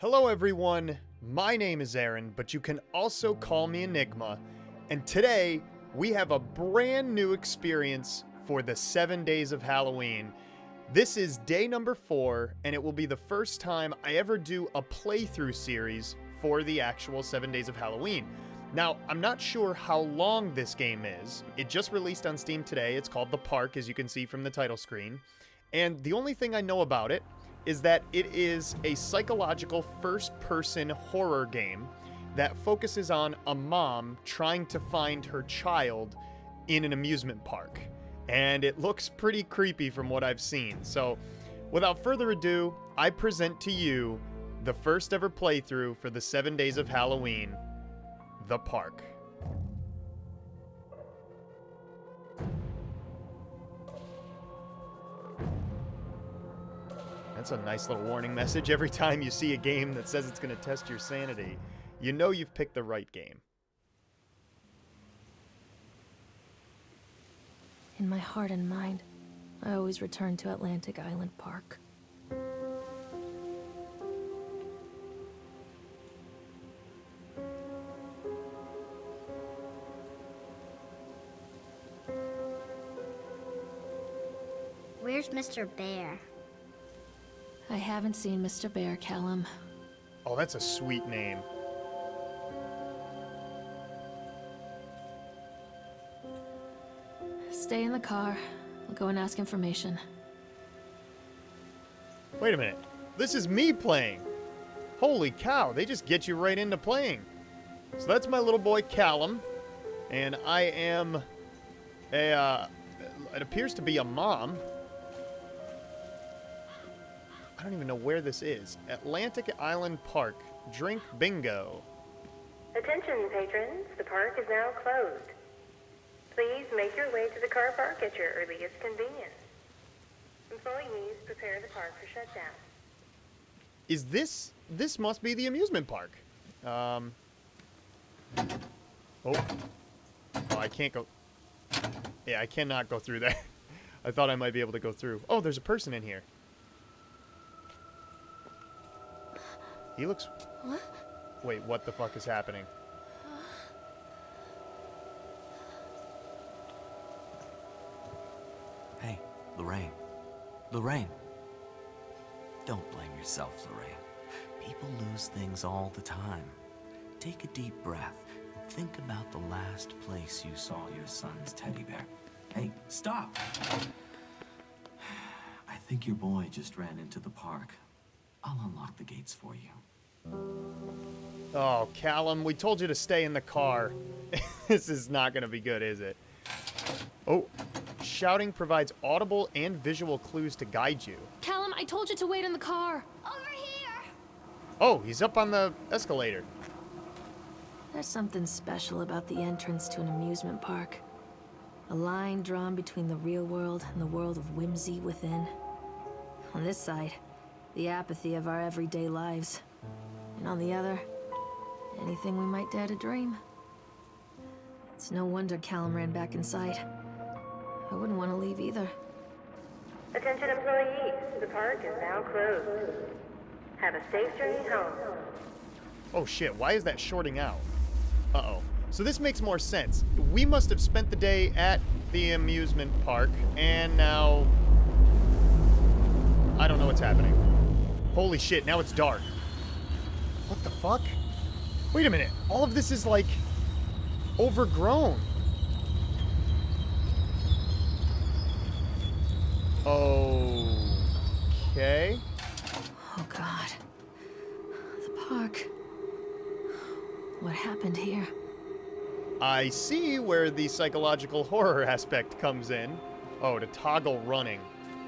Hello everyone, my name is Aaron, but you can also call me Enigma, and today we have a brand new experience for the 7 days of Halloween. This is day number 4, and it will be the first time I ever do a playthrough series for the actual 7 days of Halloween. Now, I'm not sure how long this game is. It just released on Steam today. It's called The Park, as you can see from the title screen. And the only thing I know about it is that it is a psychological first-person horror game that focuses on a mom trying to find her child in an amusement park. And it looks pretty creepy from what I've seen. So, without further ado, I present to you the first ever playthrough for the 7 days of Halloween, The Park. That's a nice little warning message every time you see a game that says it's going to test your sanity. You know you've picked the right game. In my heart and mind, I always return to Atlantic Island Park. Where's Mr. Bear? I haven't seen Mr. Bear, Callum. Oh, that's a sweet name. Stay in the car. I'll go and ask information. Wait a minute. This is me playing. Holy cow, they just get you right into playing. So that's my little boy Callum. And I am it appears to be a mom. I don't even know where this is. Atlantic Island Park. Drink bingo. Attention, patrons. The park is now closed. Please make your way to the car park at your earliest convenience. Employees prepare the park for shutdown. Is this... This must be the amusement park. Oh. Oh, I can't go... Yeah, I cannot go through there. I thought I might be able to go through. Oh, there's a person in here. He looks... What? Wait, what the fuck is happening? Hey, Lorraine. Lorraine. Don't blame yourself, Lorraine. People lose things all the time. Take a deep breath and think about the last place you saw your son's teddy bear. Hey, stop! I think your boy just ran into the park. I'll unlock the gates for you. Oh, Callum, we told you to stay in the car. This is not going to be good, is it? Oh, shouting provides audible and visual clues to guide you. Callum, I told you to wait in the car. Over here! Oh, he's up on the escalator. There's something special about the entrance to an amusement park. A line drawn between the real world and the world of whimsy within. On this side, the apathy of our everyday lives. And on the other, anything we might dare to dream. It's no wonder Callum ran back inside. I wouldn't want to leave either. Attention, employees. The park is now closed. Have a safe journey home. Oh shit, why is that shorting out? Uh-oh. So this makes more sense. We must have spent the day at the amusement park, and now... I don't know what's happening. Holy shit, now it's dark. What the fuck? Wait a minute. All of this is, like, overgrown. Okay. Oh God. The park. What happened here? I see where the psychological horror aspect comes in. Oh, to toggle running.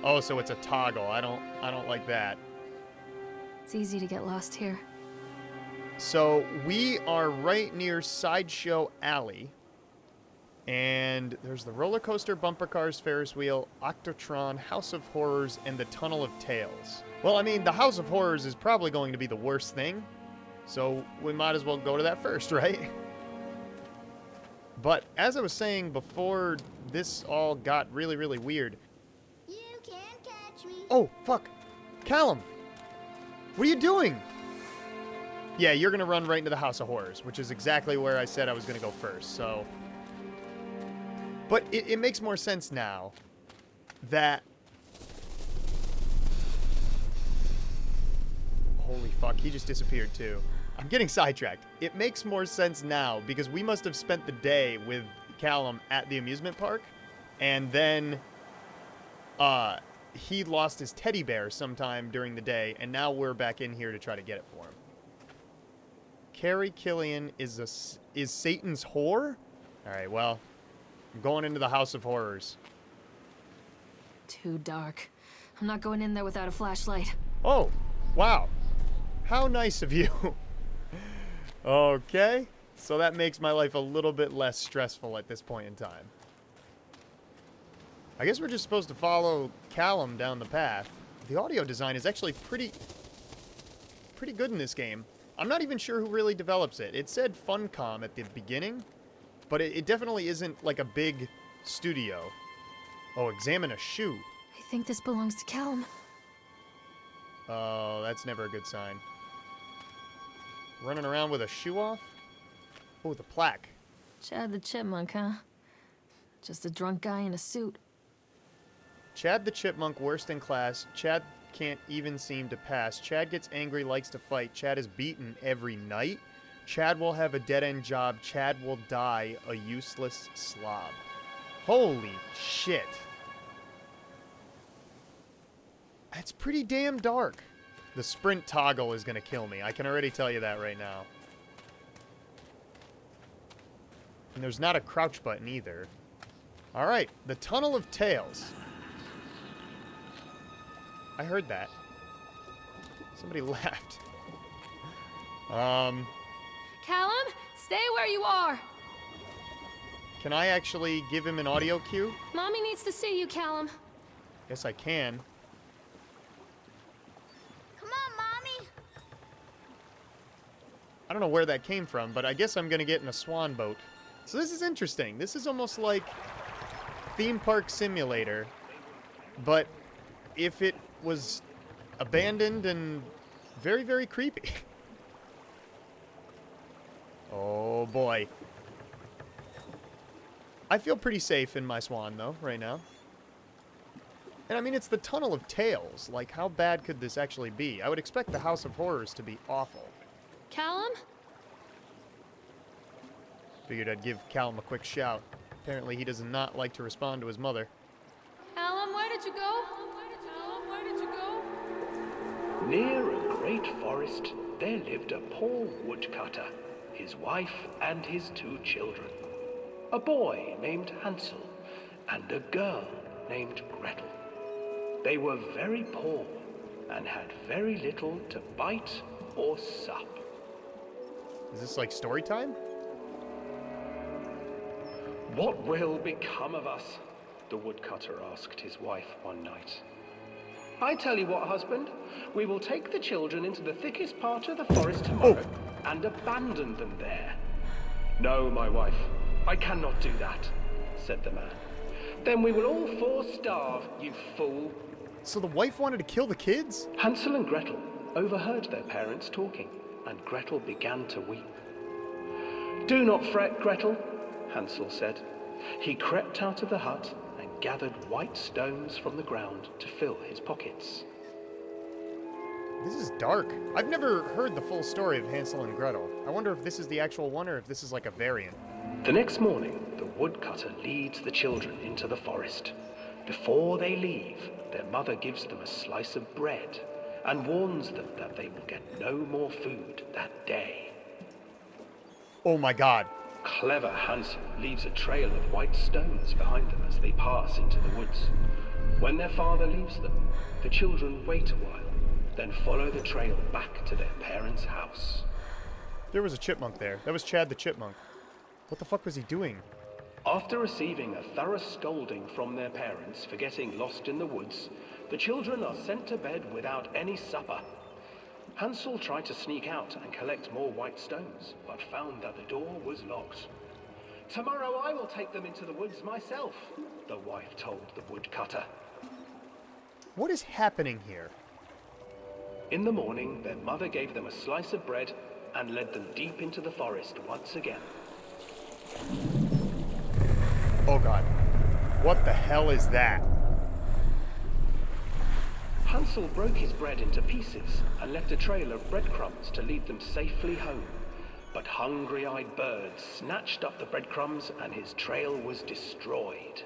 Oh, so it's a toggle. I don't like that. It's easy to get lost here. So we are right near Sideshow Alley. And there's the roller coaster, bumper cars, Ferris wheel, Octotron, House of Horrors, and the Tunnel of Tales. Well, I mean, the House of Horrors is probably going to be the worst thing. So we might as well go to that first, right? But as I was saying before this all got really, really weird. You can't catch me. Oh, fuck. Callum. What are you doing? Yeah, you're gonna run right into the House of Horrors, which is exactly where I said I was gonna go first, so... But it makes more sense now that... Holy fuck, he just disappeared too. I'm getting sidetracked. It makes more sense now because we must have spent the day with Callum at the amusement park, and then he lost his teddy bear sometime during the day, and now we're back in here to try to get it for him. Carrie Killian is Satan's whore? Alright, well, I'm going into the House of Horrors. Too dark. I'm not going in there without a flashlight. Oh, wow. How nice of you. Okay, so that makes my life a little bit less stressful at this point in time. I guess we're just supposed to follow Callum down the path. The audio design is actually pretty good in this game. I'm not even sure who really develops it. It said Funcom at the beginning, but it definitely isn't like a big studio. Oh, examine a shoe. I think this belongs to Callum. Oh, that's never a good sign. Running around with a shoe off? Oh, the plaque. Chad the Chipmunk, huh? Just a drunk guy in a suit. Chad the Chipmunk, worst in class. Chad can't even seem to pass. Chad gets angry, likes to fight. Chad is beaten every night. Chad will have a dead-end job. Chad will die a useless slob. Holy shit. That's pretty damn dark. The sprint toggle is going to kill me. I can already tell you that right now. And there's not a crouch button either. Alright, the Tunnel of Tales. I heard that. Somebody laughed. Callum, stay where you are. Can I actually give him an audio cue? Mommy needs to see you, Callum. Yes, I can. Come on, Mommy. I don't know where that came from, but I guess I'm going to get in a swan boat. So this is interesting. This is almost like Theme Park Simulator, but if it was abandoned and very, very creepy. Oh, boy. I feel pretty safe in my swan, though, right now. And I mean, it's the Tunnel of Tales. Like, how bad could this actually be? I would expect the House of Horrors to be awful. Callum? Figured I'd give Callum a quick shout. Apparently he does not like to respond to his mother. Callum, where did you go? Callum, where did you go? Near a great forest, there lived a poor woodcutter, his wife and his 2 children. A boy named Hansel and a girl named Gretel. They were very poor and had very little to bite or sup. Is this like story time? What will become of us? The woodcutter asked his wife one night. I tell you what, husband, we will take the children into the thickest part of the forest tomorrow and abandon them there. No, my wife, I cannot do that, said the man. Then we will all 4 starve, you fool. So the wife wanted to kill the kids? Hansel and Gretel overheard their parents talking, and Gretel began to weep. Do not fret, Gretel, Hansel said. He crept out of the hut and gathered white stones from the ground to fill his pockets. This is dark. I've never heard the full story of Hansel and Gretel. I wonder if this is the actual one or if this is like a variant. The next morning, the woodcutter leads the children into the forest. Before they leave, their mother gives them a slice of bread and warns them that they will get no more food that day. Oh my god. Clever Hansel leaves a trail of white stones behind them as they pass into the woods. When their father leaves them, the children wait a while, then follow the trail back to their parents' house. There was a chipmunk there. That was Chad the Chipmunk. What the fuck was he doing? After receiving a thorough scolding from their parents for getting lost in the woods, the children are sent to bed without any supper. Hansel tried to sneak out and collect more white stones, but found that the door was locked. Tomorrow I will take them into the woods myself, the wife told the woodcutter. What is happening here? In the morning, their mother gave them a slice of bread and led them deep into the forest once again. Oh god. What the hell is that? Hansel broke his bread into pieces and left a trail of breadcrumbs to lead them safely home. But hungry-eyed birds snatched up the breadcrumbs and his trail was destroyed.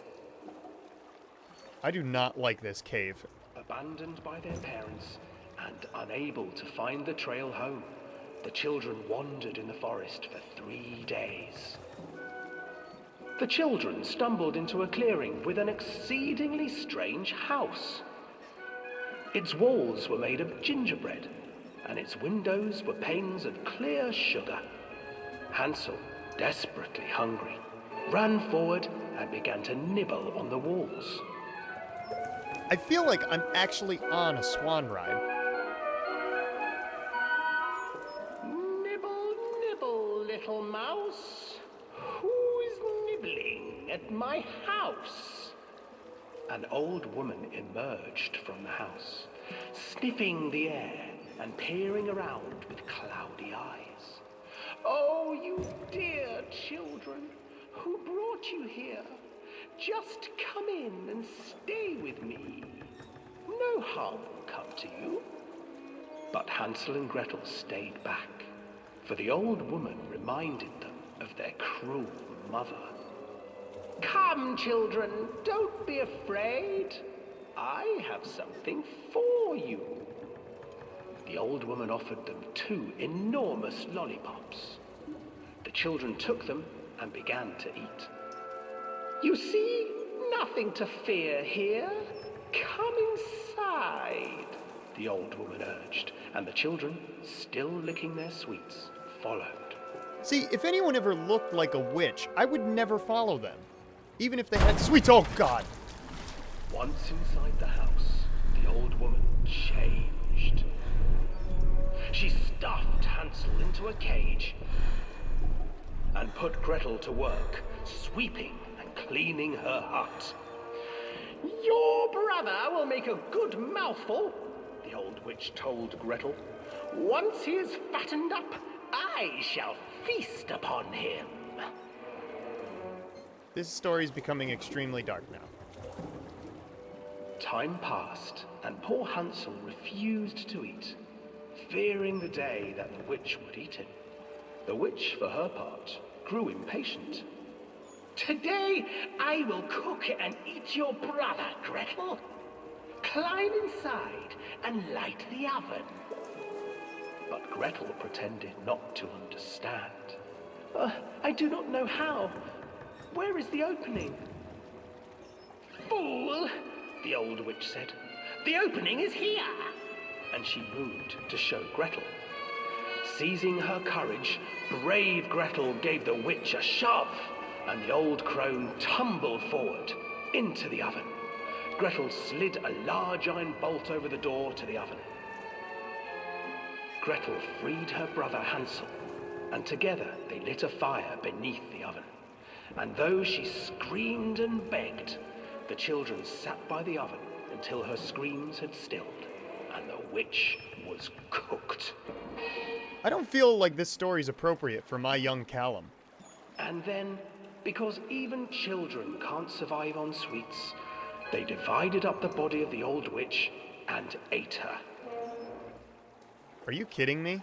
I do not like this cave. Abandoned by their parents and unable to find the trail home, the children wandered in the forest for 3 days. The children stumbled into a clearing with an exceedingly strange house. Its walls were made of gingerbread, and its windows were panes of clear sugar. Hansel, desperately hungry, ran forward and began to nibble on the walls. I feel like I'm actually on a swan ride. Nibble, nibble, little mouse. Who's nibbling at my house? An old woman emerged from the house, sniffing the air and peering around with cloudy eyes. Oh, you dear children, who brought you here? Just come in and stay with me. No harm will come to you. But Hansel and Gretel stayed back, for the old woman reminded them of their cruel mother. Come, children, don't be afraid. I have something for you. The old woman offered them 2 enormous lollipops. The children took them and began to eat. You see, nothing to fear here. Come inside, the old woman urged, and the children, still licking their sweets, followed. See, if anyone ever looked like a witch, I would never follow them. Even if they had sweets. Oh god! Once inside the house, the old woman changed. She stuffed Hansel into a cage and put Gretel to work, sweeping and cleaning her hut. Your brother will make a good mouthful, the old witch told Gretel. Once he is fattened up, I shall feast upon him. This story is becoming extremely dark now. Time passed, and poor Hansel refused to eat, fearing the day that the witch would eat him. The witch, for her part, grew impatient. Today I will cook and eat your brother, Gretel. Climb inside and light the oven. But Gretel pretended not to understand. I do not know how. Where is the opening? Fool, the old witch said. The opening is here. And she moved to show Gretel. Seizing her courage, brave Gretel gave the witch a shove, and the old crone tumbled forward into the oven. Gretel slid a large iron bolt over the door to the oven. Gretel freed her brother Hansel, and together they lit a fire beneath the oven. And though she screamed and begged, the children sat by the oven until her screams had stilled, and the witch was cooked. I don't feel like this story is appropriate for my young Callum. And then, because even children can't survive on sweets, they divided up the body of the old witch and ate her. Are you kidding me?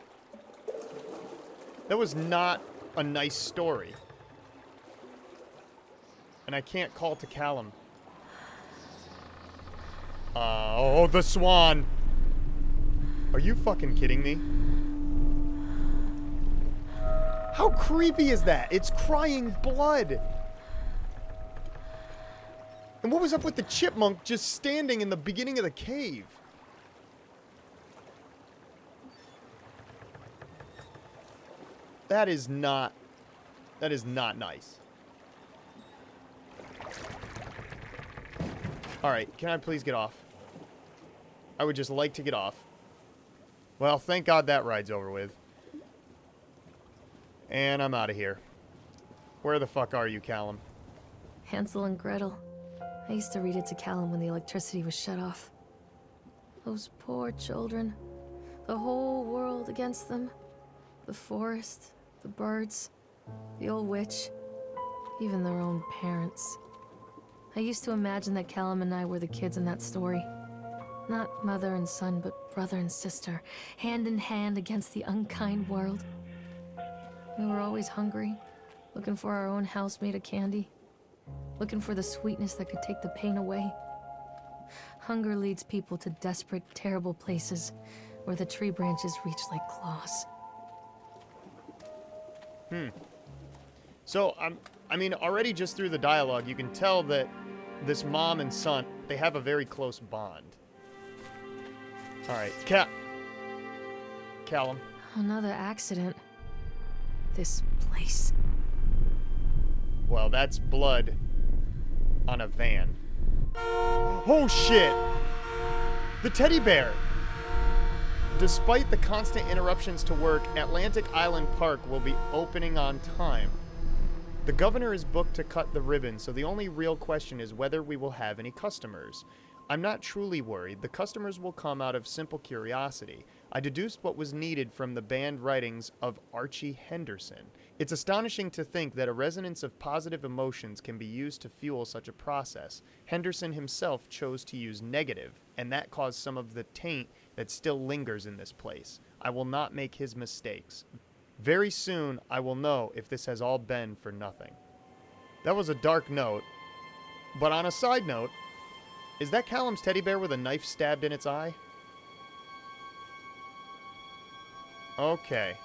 That was not a nice story. And I can't call to Callum. Oh, the swan! Are you fucking kidding me? How creepy is that? It's crying blood! And what was up with the chipmunk just standing in the beginning of the cave? That is not nice. Alright, can I please get off? I would just like to get off. Well, thank God that ride's over with. And I'm out of here. Where the fuck are you, Callum? Hansel and Gretel. I used to read it to Callum when the electricity was shut off. Those poor children. The whole world against them. The forest, the birds, the old witch, even their own parents. I used to imagine that Callum and I were the kids in that story. Not mother and son, but brother and sister, hand in hand against the unkind world. We were always hungry, looking for our own house made of candy, looking for the sweetness that could take the pain away. Hunger leads people to desperate, terrible places where the tree branches reach like claws. So, I mean, already just through the dialogue, you can tell that this mom and son, they have a very close bond. Alright, Callum. Another accident. This place. Well, that's blood on a van. Oh, shit! The teddy bear! Despite the constant interruptions to work, Atlantic Island Park will be opening on time. The governor is booked to cut the ribbon, so the only real question is whether we will have any customers. I'm not truly worried. The customers will come out of simple curiosity. I deduced what was needed from the banned writings of Archie Henderson. It's astonishing to think that a resonance of positive emotions can be used to fuel such a process. Henderson himself chose to use negative, and that caused some of the taint that still lingers in this place. I will not make his mistakes. Very soon, I will know if this has all been for nothing. That was a dark note. But on a side note, is that Callum's teddy bear with a knife stabbed in its eye? Okay.